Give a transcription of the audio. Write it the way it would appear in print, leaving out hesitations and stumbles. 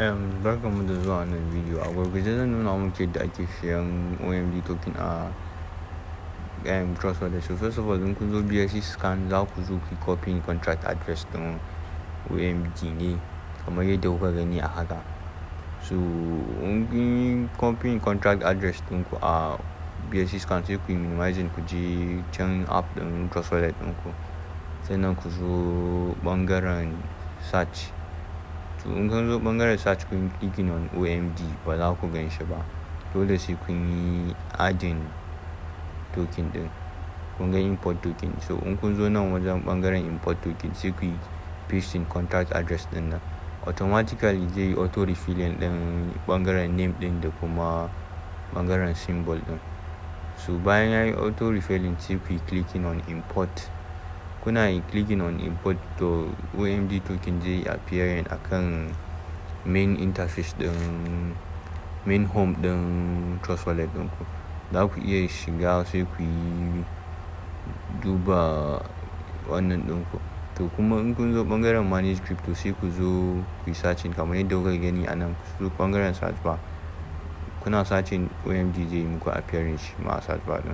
Barkanmu da zuwa wannan bidiyo. A gurguje zan nuna muku yadda ake siyan OMD token a Trust Wallet. So first of all, in kun zo BSC scan za ku zo ku copy contract address ɗin OMD ne kamar yadda kuka gani a haka. So in kun copy contract address ɗinku a BSC scan sai ku yi minimizing ku je can app ɗin Trust Wallet ɗinku, sannan ku zo ɓangaren search. To in kun zo ɓangaren search kun clicking on OMD ba za ku gan shi ba, dole sai kun yi adding token ɗin, kun ga import token. So in kun zo nan wajen ɓangaren import token sai ku yi pasting contract address ɗin nan, automatically zai yi auto refilling ɗin ɓangaren name ɗin da kuma ɓangaren symbol ɗin. So bayan ya yi auto refilling sai ku yi clicking on import. Kuna yi clicking on import to OMD token zai appearing akan main interface ɗin main home ɗin Trust Wallet ɗinku. Za ku iya shiga sai ku yi duba wannan ɗinku. To kuma in kun zo ɓangaren manage crypto sai ku zo ku yi searching kamar yadda kuka gani a nan. Ku zo ɓangaren search bar, kuna searching OMD zai yi muku appearing shi ma a search bar ɗin.